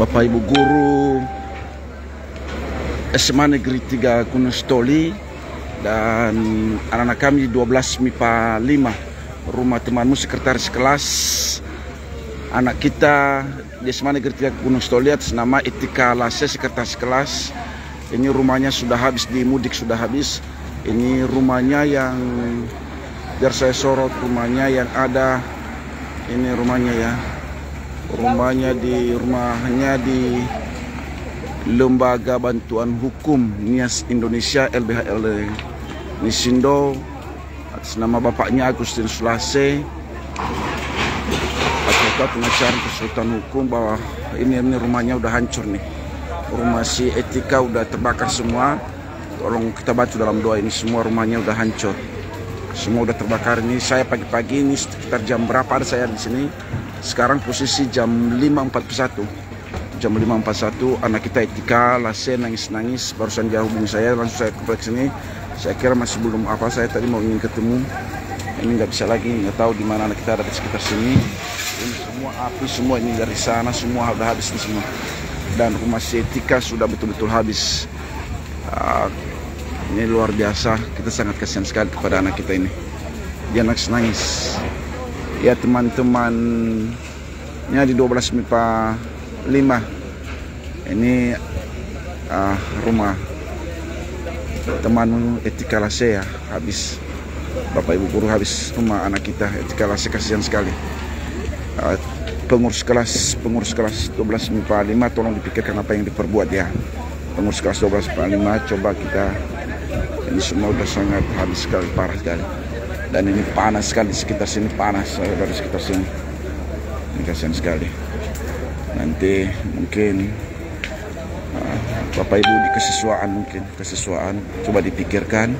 Bapak Ibu guru SMA Negeri 3 Gunung Stoli dan anak-anak kami 12 MIPA 5, rumah temanmu sekretaris kelas anak kita di SMA Negeri 3 Gunung Stoli atas nama Etika Lase, sekretaris kelas. Ini rumahnya sudah habis, di mudik sudah habis. Ini rumahnya yang biar saya sorot, rumahnya yang ada ini rumahnya ya, rumahnya di Lembaga Bantuan Hukum Nias Indonesia LBHL Nisindo atas nama bapaknya Agustin Sulase, atau pengacara Konsultan Hukum, bahwa ini rumahnya udah hancur nih. Rumah si Etika udah terbakar semua. Tolong kita bantu dalam doa, ini semua rumahnya udah hancur. Semua udah terbakar. Ini saya pagi-pagi ini sekitar jam berapa ada saya di sini? Sekarang posisi jam 5.41. Jam 5.41 anak kita Etika Lase nangis-nangis, barusan dia hubungi saya, langsung saya ke sini. Saya kira masih belum apa, saya tadi mau ingin ketemu, ini nggak bisa lagi, nggak tahu di mana anak kita ada di sekitar sini. Ini semua api, semua ini dari sana semua udah habis ini semua, dan rumah si Etika sudah betul-betul habis. Ini luar biasa, kita sangat kasihan sekali kepada anak kita ini, dia nangis-nangis. Ya teman-temannya di 12 MIPA 5 ini rumah teman Etika Lase ya habis. Bapak Ibu guru habis rumah anak kita Etika Lase, kasihan sekali. Pengurus kelas 12 MIPA 5 tolong dipikirkan apa yang diperbuat ya. Pengurus kelas 12 MIPA 5, coba kita, ini semua udah sangat habis sekali, parah sekali. Dan ini panas sekali, sekitar sini panas, dari sekitar sini ini kasihan sekali. Nanti mungkin Bapak Ibu di kesesuaian coba dipikirkan.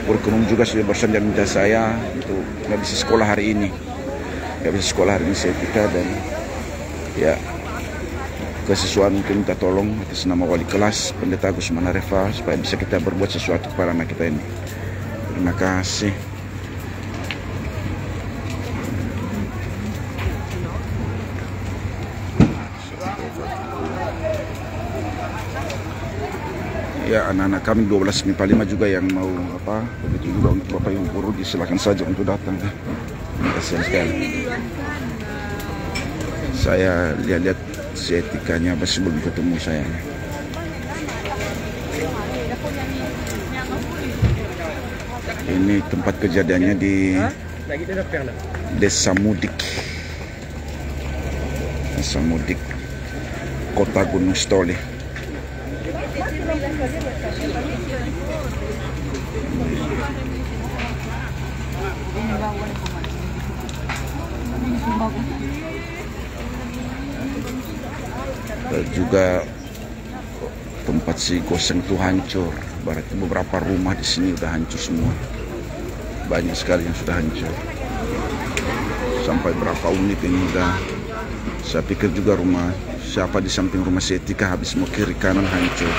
Kurikulum juga sudah bersedia minta saya untuk nggak bisa sekolah hari ini, saya Etika, dan ya kesesuaian mungkin minta tolong atas nama wali kelas Pendeta Agus Manareva supaya bisa kita berbuat sesuatu kepada anak kita ini. Terima kasih. Ya, anak-anak kami 12 MIPA 5 juga yang mau apa, begitu juga untuk Bapak Ibu guru, silakan saja untuk datang. Kasihan sekali. Saya lihat si Etikanya masih belum ketemu saya. Ini tempat kejadiannya di Desa Mudik, Kota Gunung Stoli. Juga tempat si Goseng itu hancur. Berarti beberapa rumah di sini udah hancur semua. Banyak sekali yang sudah hancur. Sampai berapa unit ini udah. Saya pikir juga rumah siapa di samping rumah si Etika habis, mau kiri kanan hancur.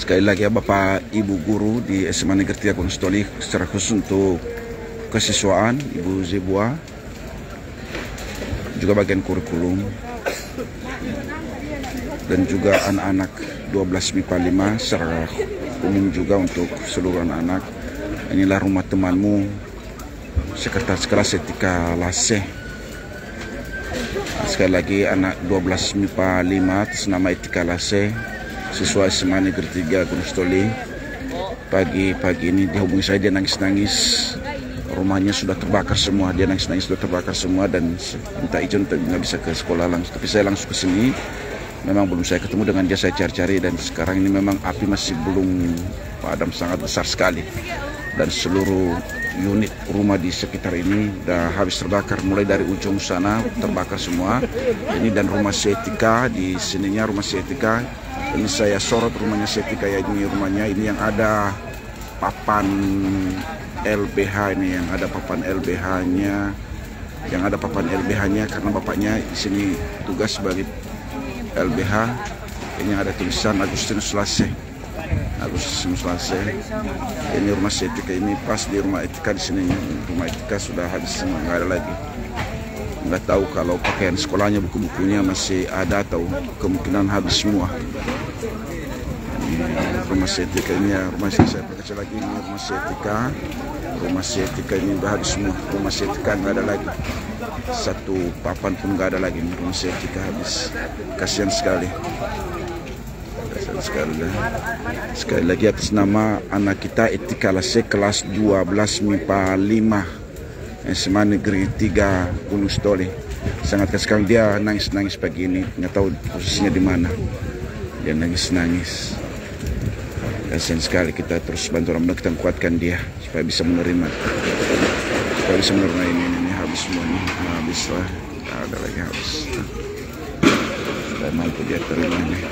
Sekali lagi ya Bapak Ibu guru di SMA Negeri 3 Gunung Stoli, secara khusus untuk kesiswaan Ibu Zebua, juga bagian kurikulum, dan juga anak-anak 12 MIPA 5 secara umum juga untuk seluruh anak-anak. Inilah rumah temanmu sekretaris kelas Etika Lase. Sekali lagi anak 12 MIPA 5 atas nama Etika Lase, siswa SMA Negeri 3 Gunung Stoli. Pagi-pagi ini dihubungi saya, dia nangis-nangis, rumahnya sudah terbakar semua, dia nangis-nangis sudah terbakar semua, dan minta izin untuk nggak bisa ke sekolah langsung. Tapi saya langsung ke sini, memang belum saya ketemu dengan dia, saya cari-cari, dan sekarang ini memang api masih belum padam, sangat besar sekali, dan seluruh unit rumah di sekitar ini udah habis terbakar, mulai dari ujung sana terbakar semua. Ini dan rumah si Etika, di sininya rumah si Etika. Ini saya sorot rumahnya si Etika ya, ini rumahnya ini yang ada papan LBH, ini yang ada papan LBH-nya yang ada papan LBH-nya, karena bapaknya di sini tugas sebagai LBH. Ini ada tulisan Agustinus Lase. Ini rumah etika, ini pas di rumah etika di sini. Rumah etika sudah habis semua, nggak ada lagi. Nggak tahu kalau pakaian sekolahnya, buku-bukunya masih ada atau kemungkinan habis semua. Ini rumah etika ini ya, rumah saya perkecil lagi. Ini rumah etika ini udah habis semua. Rumah etika nggak ada lagi, satu papan pun nggak ada lagi. Rumah etika habis, kasihan sekali. Sekali lagi atas nama anak kita Etika Lase kelas 12 MIPA 5 SMA Negeri 3 Gunung Stoli. Sangat kasihan, dia nangis-nangis pagi ini, nggak tahu posisinya di mana. Dia nangis-nangis. Kasihan sekali, kita terus bantu orang, kita kuatkan dia supaya bisa menerima. Ini habis semua nih, habis lah, ada lagi habis. Sudah mampu dia terima nih.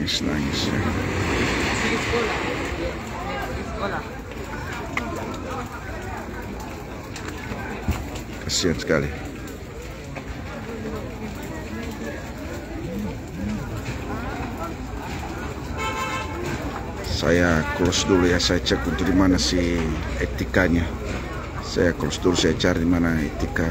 Nangis ya. Kasihan sekali. Saya close dulu ya, saya cek untuk di mana si etikanya. Saya close dulu, saya cari di mana etika.